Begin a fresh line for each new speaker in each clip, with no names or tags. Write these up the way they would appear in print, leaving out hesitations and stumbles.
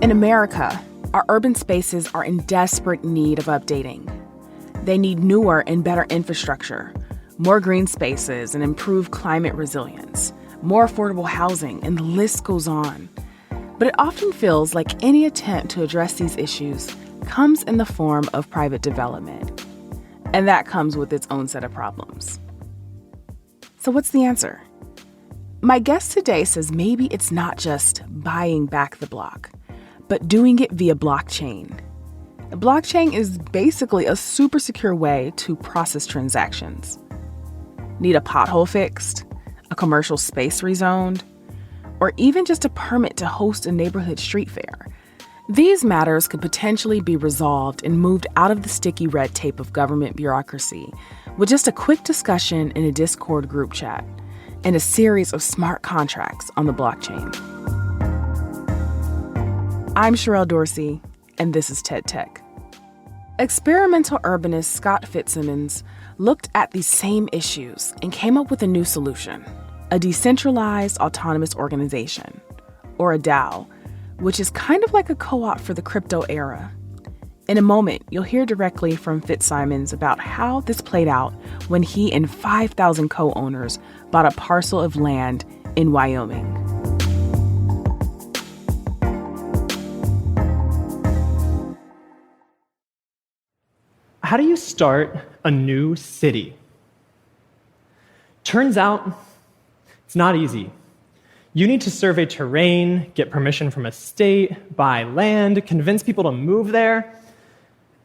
In America, our urban spaces are in desperate need of updating. They need newer and better infrastructure, more green spaces and improved climate resilience, more affordable housing, and the list goes on. But it often feels like any attempt to address these issues comes in the form of private development. And that comes with its own set of problems. So what's the answer? My guest today says maybe it's not just buying back the block, but doing it via blockchain. The blockchain is basically a super secure way to process transactions. Need a pothole fixed, a commercial space rezoned, or even just a permit to host a neighborhood street fair? These matters could potentially be resolved and moved out of the sticky red tape of government bureaucracy with just a quick discussion in a Discord group chat and a series of smart contracts on the blockchain. I'm Sherrell Dorsey, and this is TED Tech. Experimental urbanist Scott Fitsimones looked at these same issues and came up with a new solution, a decentralized autonomous organization, or a DAO, which is kind of like a co-op for the crypto era. In a moment, you'll hear directly from Fitsimones about how this played out when he and 5,000 co-owners bought a parcel of land in Wyoming.
How do you start a new city? Turns out, it's not easy. You need to survey terrain, get permission from a state, buy land, convince people to move there.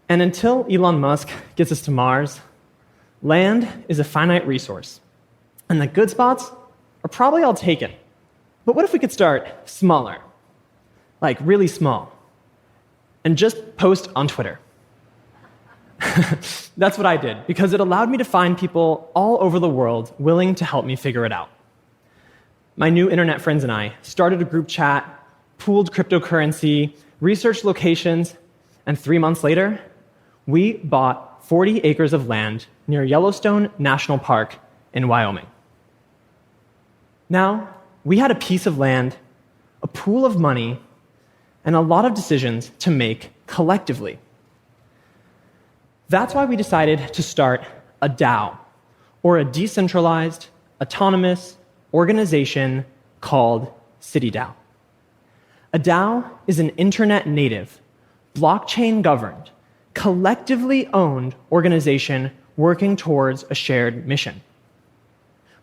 And until Elon Musk gets us to Mars, land is a finite resource. And the good spots are probably all taken. But what if we could start smaller? Like really small. And just post on Twitter. That's what I did, because it allowed me to find people all over the world willing to help me figure it out. My new internet friends and I started a group chat, pooled cryptocurrency, researched locations, and 3 months later, we bought 40 acres of land near Yellowstone National Park in Wyoming. Now, we had a piece of land, a pool of money, and a lot of decisions to make collectively. That's why we decided to start a DAO, or a decentralized, autonomous organization called CityDAO. A DAO is an internet-native, blockchain-governed, collectively owned organization working towards a shared mission.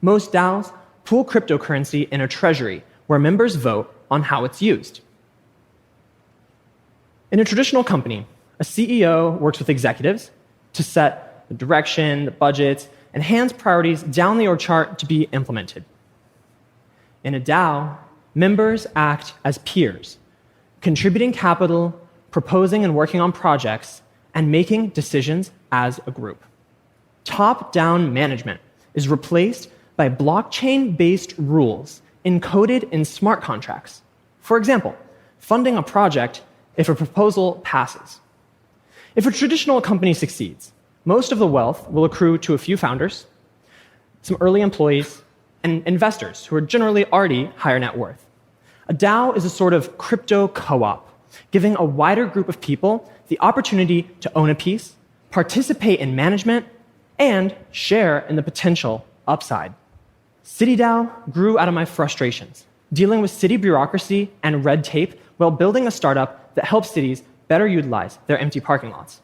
Most DAOs pool cryptocurrency in a treasury where members vote on how it's used. In a traditional company, a CEO works with executives to set the direction, the budgets, and hands priorities down the org chart to be implemented. In a DAO, members act as peers, contributing capital, proposing and working on projects, and making decisions as a group. Top-down management is replaced by blockchain-based rules encoded in smart contracts. For example, funding a project if a proposal passes. If a traditional company succeeds, most of the wealth will accrue to a few founders, some early employees, and investors who are generally already higher net worth. A DAO is a sort of crypto co-op, giving a wider group of people the opportunity to own a piece, participate in management, and share in the potential upside. CityDAO grew out of my frustrations, dealing with city bureaucracy and red tape while building a startup that helps cities better utilize their empty parking lots.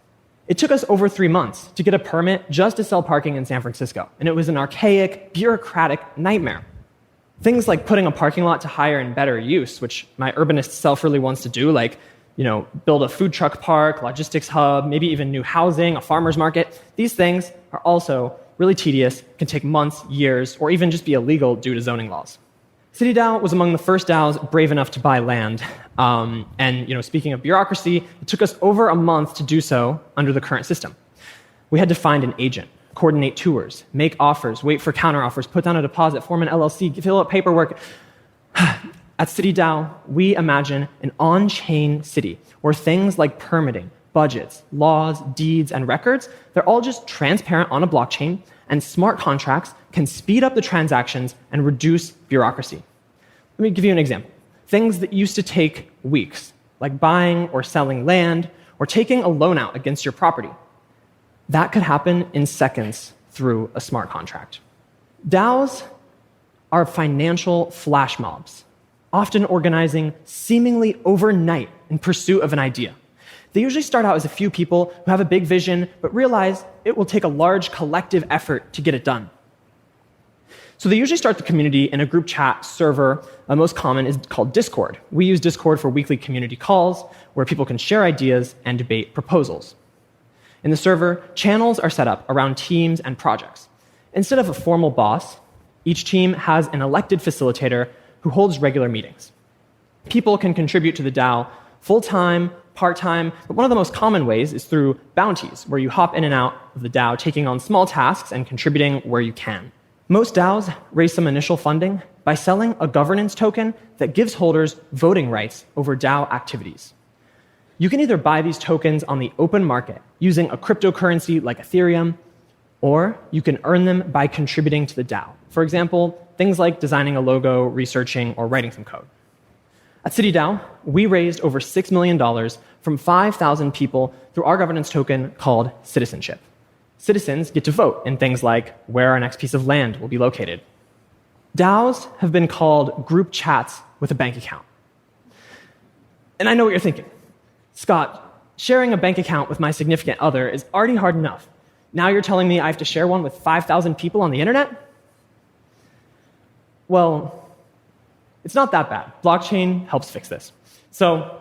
It took us over 3 months to get a permit just to sell parking in San Francisco, and it was an archaic, bureaucratic nightmare. Things like putting a parking lot to higher and better use, which my urbanist self really wants to do, like build a food truck park, logistics hub, maybe even new housing, a farmer's market. These things are also really tedious, can take months, years, or even just be illegal due to zoning laws. CityDAO was among the first DAOs brave enough to buy land. Speaking of bureaucracy, it took us over a month to do so under the current system. We had to find an agent, coordinate tours, make offers, wait for counteroffers, put down a deposit, form an LLC, fill out paperwork. At CityDAO, we imagine an on-chain city where things like permitting, budgets, laws, deeds, and records, they're all just transparent on a blockchain, and smart contracts can speed up the transactions and reduce bureaucracy. Let me give you an example. Things that used to take weeks, like buying or selling land or taking a loan out against your property. That could happen in seconds through a smart contract. DAOs are financial flash mobs, often organizing seemingly overnight in pursuit of an idea. They usually start out as a few people who have a big vision, but realize it will take a large collective effort to get it done. So they usually start the community in a group chat server. Most common is called Discord. We use Discord for weekly community calls where people can share ideas and debate proposals. In the server, channels are set up around teams and projects. Instead of a formal boss, each team has an elected facilitator who holds regular meetings. People can contribute to the DAO full-time, part-time, but one of the most common ways is through bounties, where you hop in and out of the DAO, taking on small tasks and contributing where you can. Most DAOs raise some initial funding by selling a governance token that gives holders voting rights over DAO activities. You can either buy these tokens on the open market using a cryptocurrency like Ethereum, or you can earn them by contributing to the DAO. For example, things like designing a logo, researching, or writing some code. At CityDAO, we raised over $6 million from 5,000 people through our governance token called Citizenship. Citizens get to vote in things like where our next piece of land will be located. DAOs have been called group chats with a bank account. And I know what you're thinking. Scott, sharing a bank account with my significant other is already hard enough. Now you're telling me I have to share one with 5,000 people on the internet? Well, it's not that bad. Blockchain helps fix this. So,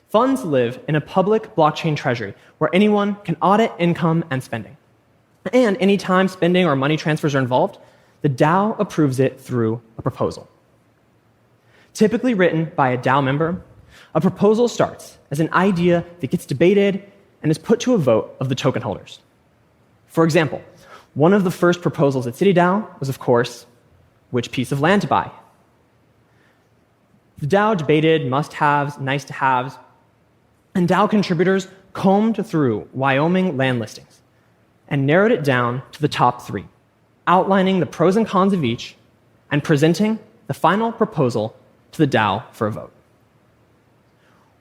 funds live in a public blockchain treasury where anyone can audit income and spending. And anytime spending or money transfers are involved, the DAO approves it through a proposal. Typically written by a DAO member, a proposal starts as an idea that gets debated and is put to a vote of the token holders. For example, one of the first proposals at CityDAO was, of course, which piece of land to buy. The DAO debated must-haves, nice-to-haves, and DAO contributors combed through Wyoming land listings and narrowed it down to the top 3, outlining the pros and cons of each and presenting the final proposal to the DAO for a vote.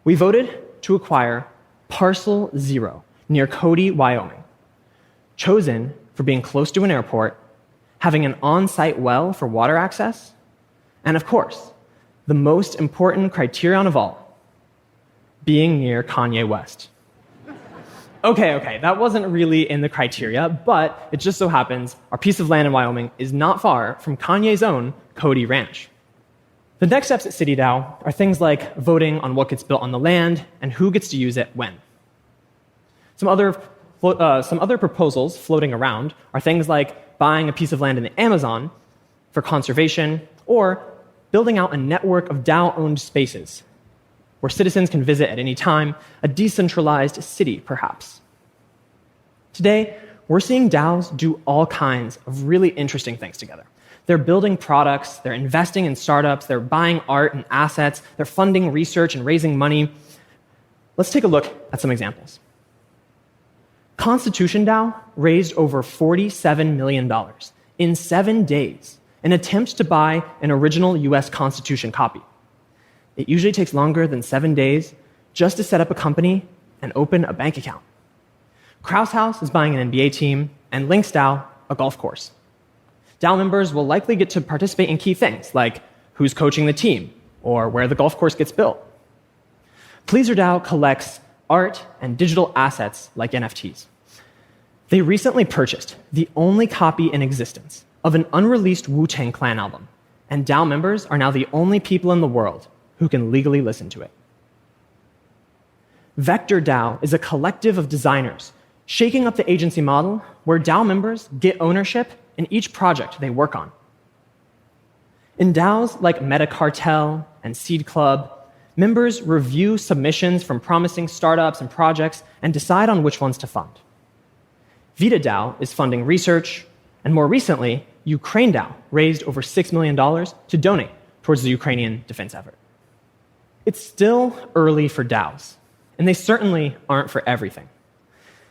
We voted to acquire Parcel 0 near Cody, Wyoming, chosen for being close to an airport, having an on-site well for water access, and of course, the most important criterion of all, being near Kanye West. Okay, that wasn't really in the criteria, but it just so happens our piece of land in Wyoming is not far from Kanye's own Cody Ranch. The next steps at CityDAO are things like voting on what gets built on the land and who gets to use it when. Some other proposals floating around are things like buying a piece of land in the Amazon for conservation, or building out a network of DAO-owned spaces where citizens can visit at any time, a decentralized city, perhaps. Today, we're seeing DAOs do all kinds of really interesting things together. They're building products, they're investing in startups, they're buying art and assets, they're funding research and raising money. Let's take a look at some examples. Constitution DAO raised over $47 million in 7 days in attempts to buy an original US Constitution copy. It usually takes longer than 7 days just to set up a company and open a bank account. Kraus House is buying an NBA team, and Lynx DAO a golf course. DAO members will likely get to participate in key things like who's coaching the team or where the golf course gets built. Pleaser DAO collects art and digital assets like NFTs. They recently purchased the only copy in existence of an unreleased Wu-Tang Clan album, and DAO members are now the only people in the world who can legally listen to it. Vector DAO is a collective of designers shaking up the agency model where DAO members get ownership in each project they work on. In DAOs like Meta Cartel and Seed Club, members review submissions from promising startups and projects and decide on which ones to fund. Vita DAO is funding research, and more recently, Ukraine DAO raised over $6 million to donate towards the Ukrainian defense effort. It's still early for DAOs, and they certainly aren't for everything.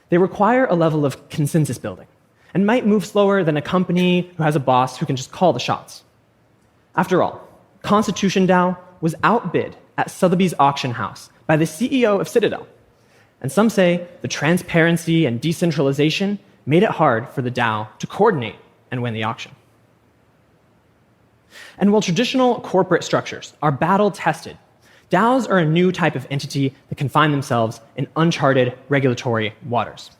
They require a level of consensus building and might move slower than a company who has a boss who can just call the shots. After all, Constitution DAO was outbid at Sotheby's auction house by the CEO of Citadel. And some say the transparency and decentralization made it hard for the DAO to coordinate and win the auction. And while traditional corporate structures are battle-tested, DAOs are a new type of entity that can find themselves in uncharted regulatory waters.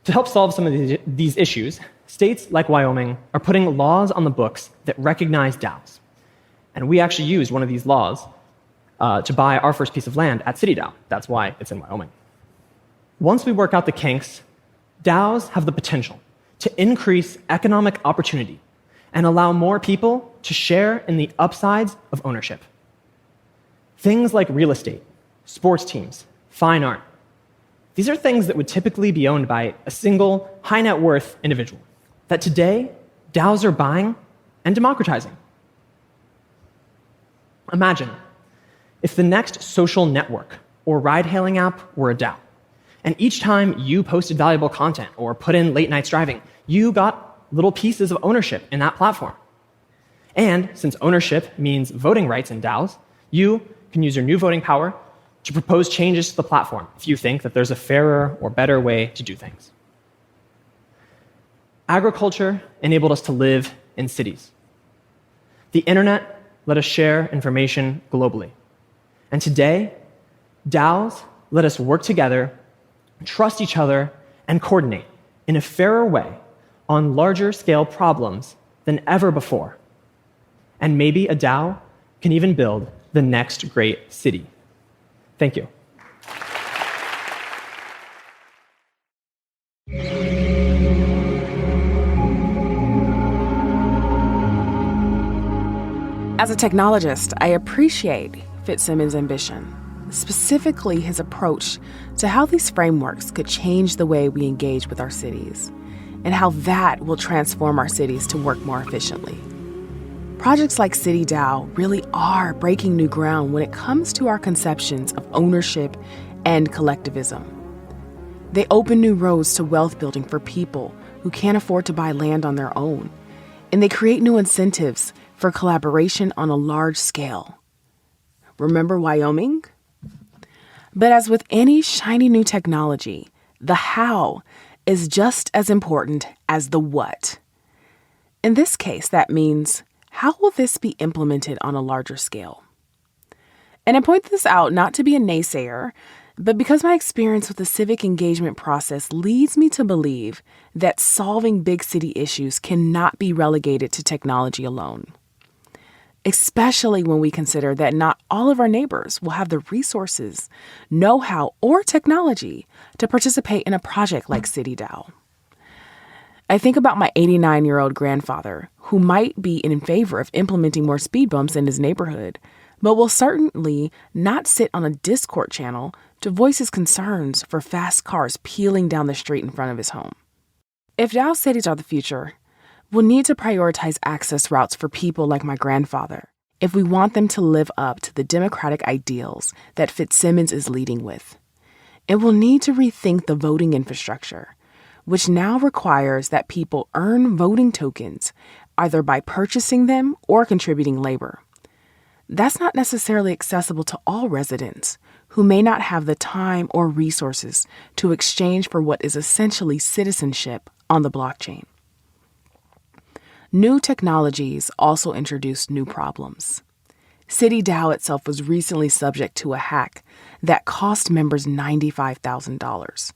To help solve some of these issues, states like Wyoming are putting laws on the books that recognize DAOs. And we actually used one of these laws to buy our first piece of land at CityDAO. That's why it's in Wyoming. Once we work out the kinks, DAOs have the potential to increase economic opportunity and allow more people to share in the upsides of ownership. Things like real estate, sports teams, fine art. These are things that would typically be owned by a single, high net worth individual that today DAOs are buying and democratizing. Imagine if the next social network or ride-hailing app were a DAO, and each time you posted valuable content or put in late nights driving, you got little pieces of ownership in that platform. And since ownership means voting rights in DAOs, you can use your new voting power to propose changes to the platform if you think that there's a fairer or better way to do things. Agriculture enabled us to live in cities. The internet let us share information globally. And today, DAOs let us work together, trust each other, and coordinate in a fairer way on larger scale problems than ever before. And maybe a DAO can even build the next great city. Thank you.
As a technologist, I appreciate Fitsimones' ambition, specifically his approach to how these frameworks could change the way we engage with our cities, and how that will transform our cities to work more efficiently. Projects like CityDAO really are breaking new ground when it comes to our conceptions of ownership and collectivism. They open new roads to wealth building for people who can't afford to buy land on their own, and they create new incentives for collaboration on a large scale. Remember Wyoming? But as with any shiny new technology, the how is just as important as the what. In this case, that means, how will this be implemented on a larger scale? And I point this out not to be a naysayer, but because my experience with the civic engagement process leads me to believe that solving big city issues cannot be relegated to technology alone. Especially when we consider that not all of our neighbors will have the resources, know-how, or technology to participate in a project like CityDAO. I think about my 89-year-old grandfather, who might be in favor of implementing more speed bumps in his neighborhood, but will certainly not sit on a Discord channel to voice his concerns for fast cars peeling down the street in front of his home. If DAO cities are the future, we'll need to prioritize access routes for people like my grandfather if we want them to live up to the democratic ideals that Fitsimones is leading with. And we'll need to rethink the voting infrastructure, which now requires that people earn voting tokens either by purchasing them or contributing labor. That's not necessarily accessible to all residents who may not have the time or resources to exchange for what is essentially citizenship on the blockchain. New technologies also introduce new problems. CityDAO itself was recently subject to a hack that cost members $95,000.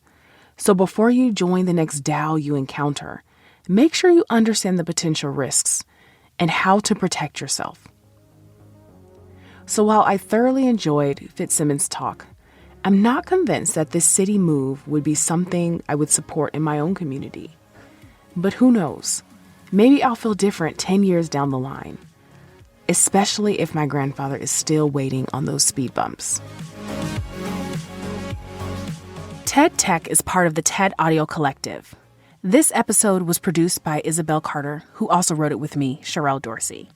So before you join the next DAO you encounter, make sure you understand the potential risks and how to protect yourself. So while I thoroughly enjoyed Fitsimones' talk, I'm not convinced that this city move would be something I would support in my own community. But who knows? Maybe I'll feel different 10 years down the line, especially if my grandfather is still waiting on those speed bumps. TED Tech is part of the TED Audio Collective. This episode was produced by Isabel Carter, who also wrote it with me, Sherrell Dorsey.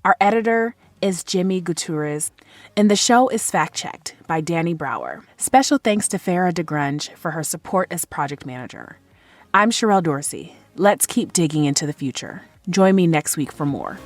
Our editor is Jimmy Gutierrez, and the show is fact-checked by Danny Brower. Special thanks to Farah DeGrunge for her support as project manager. I'm Sherrell Dorsey. Let's keep digging into the future. Join me next week for more.